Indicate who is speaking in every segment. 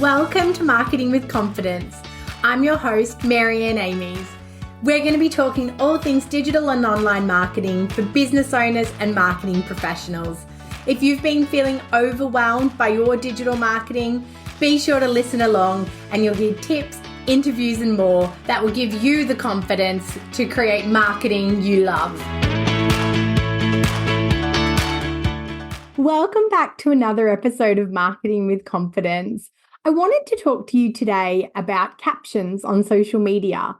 Speaker 1: Welcome to Marketing with Confidence. I'm your host, Marianne Amies. We're going to be talking all things digital and online marketing for business owners and marketing professionals. If you've been feeling overwhelmed by your digital marketing, be sure to listen along and you'll hear tips, interviews and more that will give you the confidence to create marketing you love. Welcome back to another episode of Marketing with Confidence. I wanted to talk to you today about captions on social media.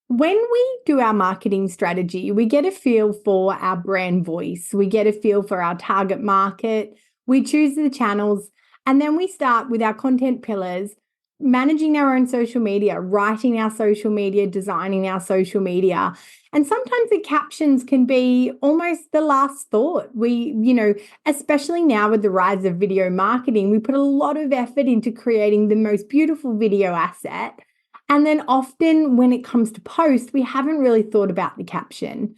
Speaker 1: When we do our marketing strategy, we get a feel for our brand voice, we get a feel for our target market, we choose the channels, and then we start with our content pillars, managing our own social media, writing our social media, designing our social media. And sometimes the captions can be almost the last thought. Especially now with the rise of video marketing, we put a lot of effort into creating the most beautiful video asset. And then often when it comes to post, we haven't really thought about the caption.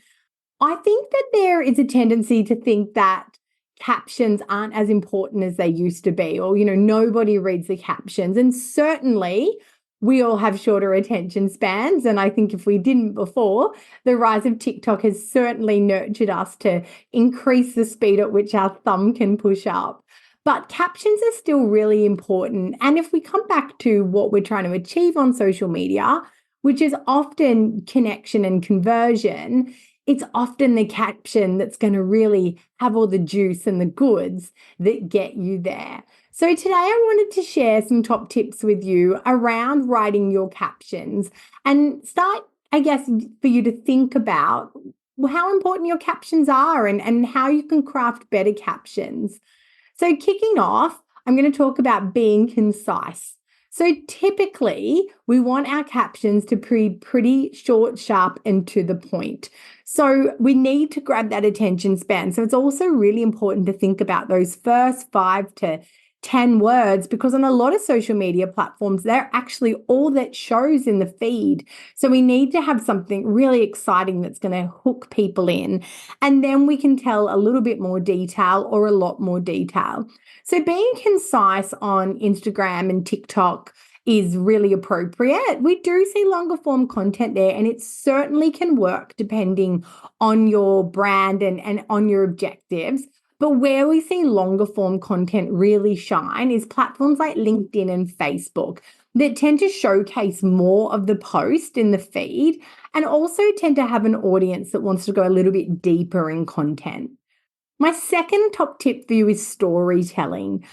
Speaker 1: I think that there is a tendency to think that captions aren't as important as they used to be, or, nobody reads the captions. And certainly we all have shorter attention spans. And I think if we didn't before, the rise of TikTok has certainly nurtured us to increase the speed at which our thumb can push up. But captions are still really important. And if we come back to what we're trying to achieve on social media, which is often connection and conversion, it's often the caption that's going to really have all the juice and the goods that get you there. So today I wanted to share some top tips with you around writing your captions and start, for you to think about how important your captions are and how you can craft better captions. So kicking off, I'm going to talk about being concise. So typically, we want our captions to be pretty short, sharp, and to the point. So we need to grab that attention span. So it's also really important to think about those first 5 to 10 words, because on a lot of social media platforms, they're actually all that shows in the feed. So we need to have something really exciting that's going to hook people in. And then we can tell a little bit more detail or a lot more detail. So being concise on Instagram and TikTok is really appropriate. We do see longer form content there, and it certainly can work depending on your brand and on your objectives. But where we see longer form content really shine is platforms like LinkedIn and Facebook that tend to showcase more of the post in the feed and also tend to have an audience that wants to go a little bit deeper in content. My second top tip for you is storytelling.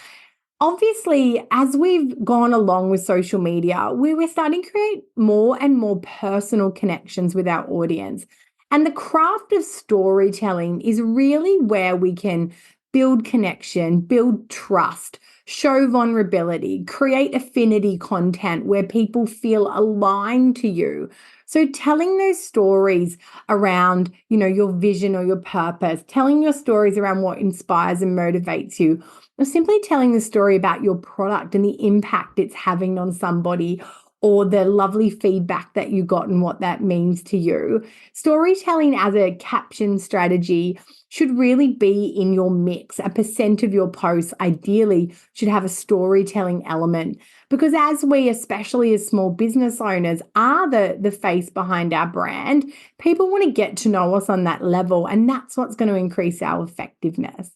Speaker 1: Obviously, as we've gone along with social media, we're starting to create more and more personal connections with our audience. And the craft of storytelling is really where we can build connection, build trust, show vulnerability, create affinity content where people feel aligned to you. So telling those stories around, your vision or your purpose, telling your stories around what inspires and motivates you, or simply telling the story about your product and the impact it's having on somebody, or the lovely feedback that you got and what that means to you. Storytelling as a caption strategy should really be in your mix. A percent of your posts ideally should have a storytelling element, because as we, especially as small business owners, are the face behind our brand, people want to get to know us on that level, and that's what's going to increase our effectiveness.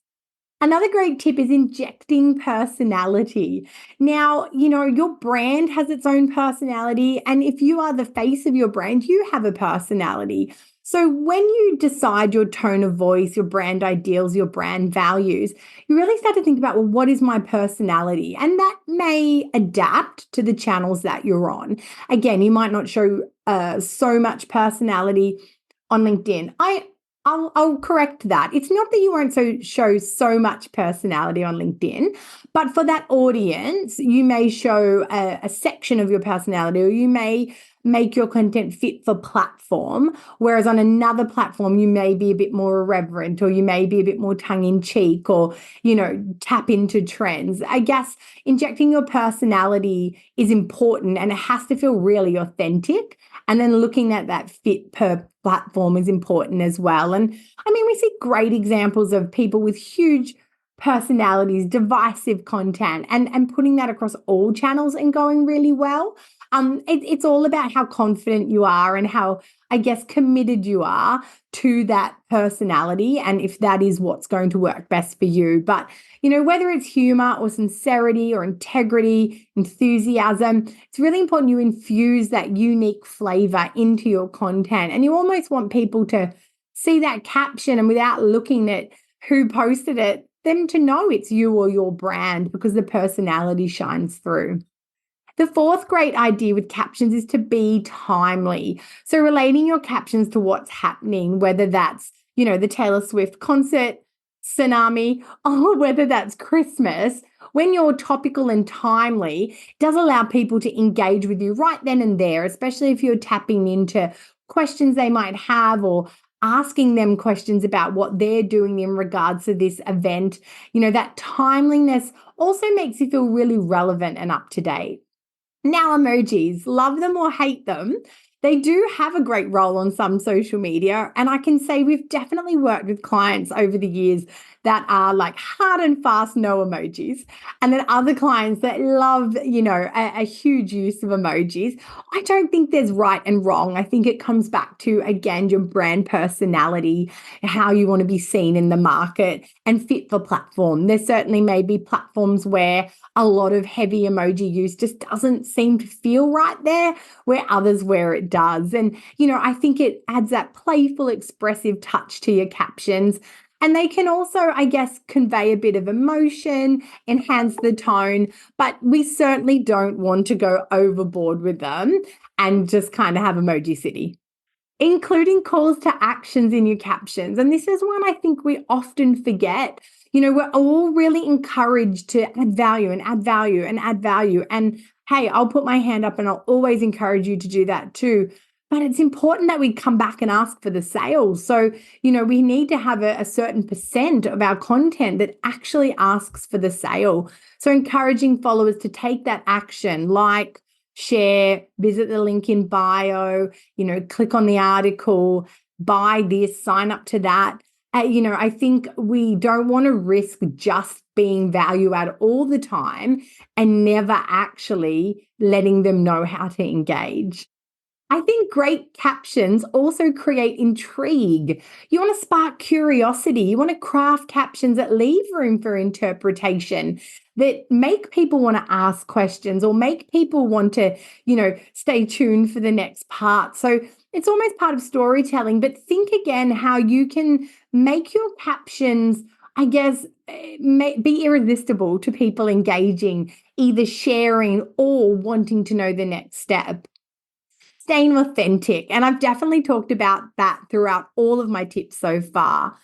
Speaker 1: Another great tip is injecting personality. Now, your brand has its own personality, and if you are the face of your brand, you have a personality. So when you decide your tone of voice, your brand ideals, your brand values, you really start to think about, well, what is my personality? And that may adapt to the channels that you're on. Again, you might not show so much personality on LinkedIn. I'll correct that. It's not that you won't show so much personality on LinkedIn, but for that audience, you may show a section of your personality, or you may make your content fit for platform, whereas on another platform, you may be a bit more irreverent, or you may be a bit more tongue-in-cheek, or, tap into trends. I guess injecting your personality is important, and it has to feel really authentic. And then looking at that fit per platform is important as well. And we see great examples of people with huge personalities, divisive content, and putting that across all channels and going really well. It's all about how confident you are and how, I guess, committed you are to that personality and if that is what's going to work best for you. But, whether it's humor or sincerity or integrity, enthusiasm, it's really important you infuse that unique flavor into your content. And you almost want people to see that caption and without looking at who posted it, them to know it's you or your brand because the personality shines through. The fourth great idea with captions is to be timely. So relating your captions to what's happening, whether that's, the Taylor Swift concert tsunami or whether that's Christmas, when you're topical and timely, it does allow people to engage with you right then and there, especially if you're tapping into questions they might have or asking them questions about what they're doing in regards to this event. That timeliness also makes you feel really relevant and up to date. Now, emojis, love them or hate them, they do have a great role on some social media. And I can say we've definitely worked with clients over the years that are like hard and fast, no emojis. And then other clients that love, a huge use of emojis. I don't think there's right and wrong. I think it comes back to, again, your brand personality, how you want to be seen in the market and fit for platform. There certainly may be platforms where a lot of heavy emoji use just doesn't seem to feel right there, where others where it does. And, I think it adds that playful, expressive touch to your captions. And they can also, I guess, convey a bit of emotion, enhance the tone, but we certainly don't want to go overboard with them and just kind of have emoji city. Including calls to actions in your captions. And this is one I think we often forget. We're all really encouraged to add value and add value and add value. And hey, I'll put my hand up and I'll always encourage you to do that too. But it's important that we come back and ask for the sales. So, we need to have a certain percent of our content that actually asks for the sale. So encouraging followers to take that action, like share, visit the link in bio, click on the article, buy this, sign up to that. I think we don't want to risk just being value add all the time and never actually letting them know how to engage. I think great captions also create intrigue. You want to spark curiosity. You want to craft captions that leave room for interpretation, that make people want to ask questions or make people want to, stay tuned for the next part. So it's almost part of storytelling, but think again how you can make your captions, I guess, be irresistible to people engaging, either sharing or wanting to know the next step. Staying authentic. And I've definitely talked about that throughout all of my tips so far.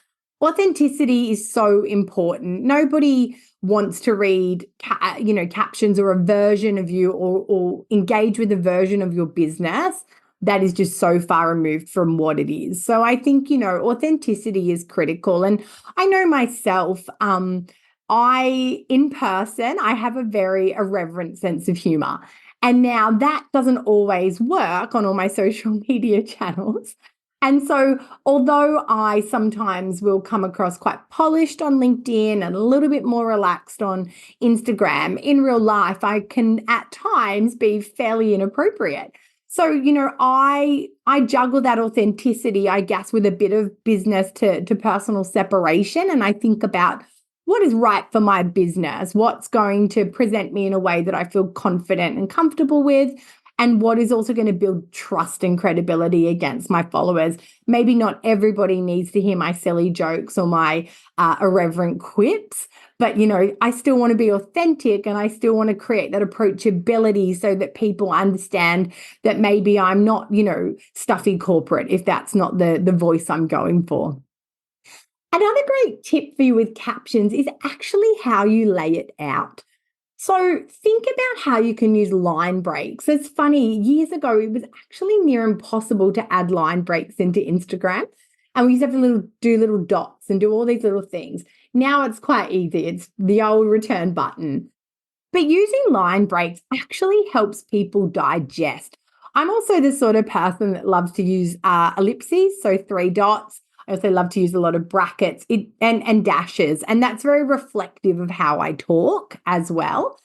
Speaker 1: Authenticity is so important. Nobody wants to read, captions or a version of you or engage with a version of your business that is just so far removed from what it is. So I think, authenticity is critical. And I know myself, in person, I have a very irreverent sense of humor. And now that doesn't always work on all my social media channels. And so, although I sometimes will come across quite polished on LinkedIn and a little bit more relaxed on Instagram, in real life, I can at times be fairly inappropriate. So, I juggle that authenticity, I guess, with a bit of business to personal separation. And I think about what is right for my business, what's going to present me in a way that I feel confident and comfortable with, and what is also going to build trust and credibility against my followers. Maybe not everybody needs to hear my silly jokes or my irreverent quips, but, I still want to be authentic and I still want to create that approachability so that people understand that maybe I'm not, stuffy corporate if that's not the voice I'm going for. Another great tip for you with captions is actually how you lay it out. So think about how you can use line breaks. It's funny, years ago, it was actually near impossible to add line breaks into Instagram. And we used to have to do little dots and do all these little things. Now it's quite easy. It's the old return button. But using line breaks actually helps people digest. I'm also the sort of person that loves to use ellipses, so 3 dots. I also love to use a lot of brackets and dashes, and that's very reflective of how I talk as well.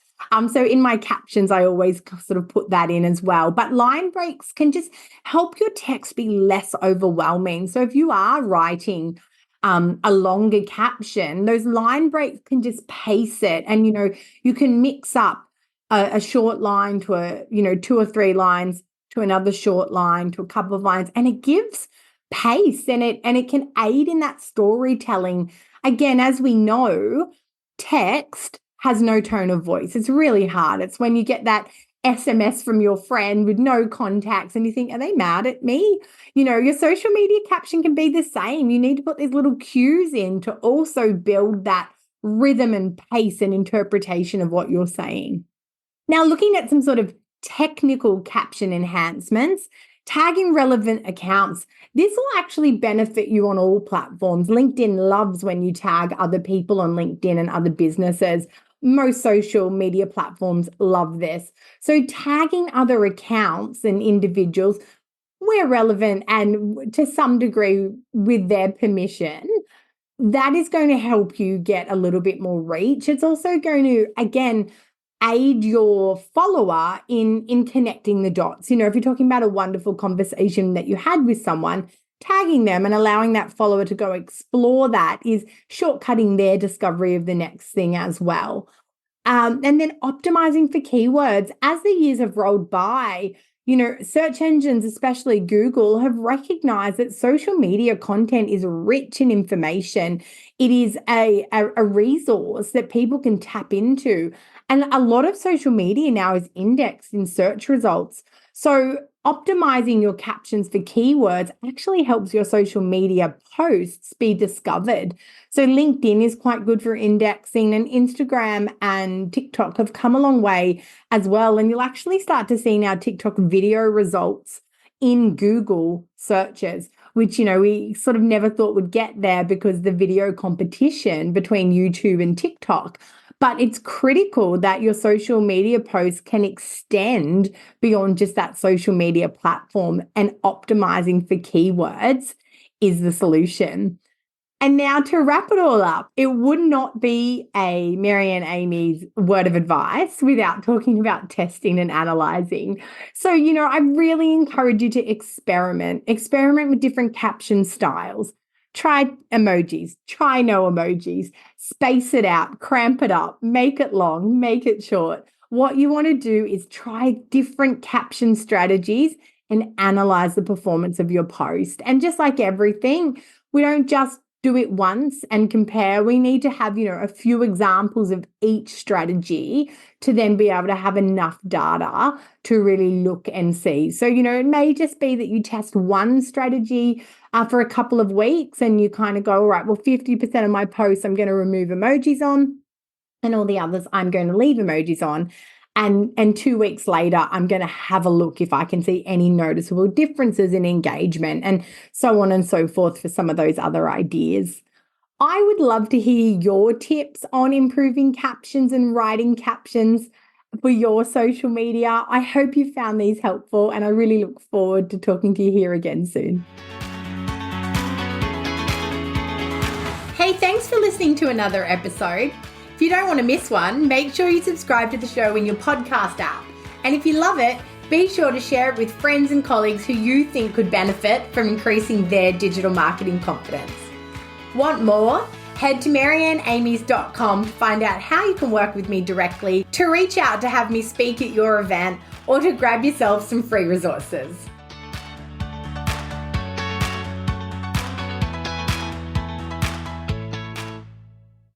Speaker 1: So in my captions, I always sort of put that in as well. But line breaks can just help your text be less overwhelming. So if you are writing a longer caption, those line breaks can just pace it. And, you can mix up a short line to two or three lines to another short line to a couple of lines. And it gives pace and it can aid in that storytelling. Again, as we know, text has no tone of voice. It's really hard. It's when you get that SMS from your friend with no contacts and you think, are they mad at me? Your social media caption can be the same. You need to put these little cues in to also build that rhythm and pace and interpretation of what you're saying. Now, looking at some sort of technical caption enhancements, tagging relevant accounts. This will actually benefit you on all platforms. LinkedIn loves when you tag other people on LinkedIn and other businesses. Most social media platforms love this. So tagging other accounts and individuals where relevant and to some degree with their permission, that is going to help you get a little bit more reach. It's also going to, again, aid your follower in connecting the dots. If you're talking about a wonderful conversation that you had with someone, tagging them and allowing that follower to go explore that is shortcutting their discovery of the next thing as well. And then optimizing for keywords. As the years have rolled by, search engines, especially Google, have recognized that social media content is rich in information. It is a resource that people can tap into. And a lot of social media now is indexed in search results. So optimizing your captions for keywords actually helps your social media posts be discovered. So LinkedIn is quite good for indexing, and Instagram and TikTok have come a long way as well. And you'll actually start to see now TikTok video results in Google searches, which, we sort of never thought would get there because the video competition between YouTube and TikTok. But it's critical that your social media posts can extend beyond just that social media platform, and optimizing for keywords is the solution. And now to wrap it all up, it would not be a Marianne Amy's word of advice without talking about testing and analyzing. So, I really encourage you to experiment with different caption styles. Try emojis, try no emojis, space it out, cramp it up, make it long, make it short. What you want to do is try different caption strategies and analyze the performance of your post. And just like everything, we don't just do it once and compare. We need to have, a few examples of each strategy to then be able to have enough data to really look and see. So, it may just be that you test one strategy for a couple of weeks and you kind of go, all right, well, 50% of my posts I'm going to remove emojis on, and all the others I'm going to leave emojis on. And 2 weeks later, I'm going to have a look if I can see any noticeable differences in engagement, and so on and so forth for some of those other ideas. I would love to hear your tips on improving captions and writing captions for your social media. I hope you found these helpful, and I really look forward to talking to you here again soon. Hey, thanks for listening to another episode. If you don't want to miss one, make sure you subscribe to the show in your podcast app. And if you love it, be sure to share it with friends and colleagues who you think could benefit from increasing their digital marketing confidence. Want more? Head to marianneamys.com to find out how you can work with me directly, to reach out to have me speak at your event, or to grab yourself some free resources.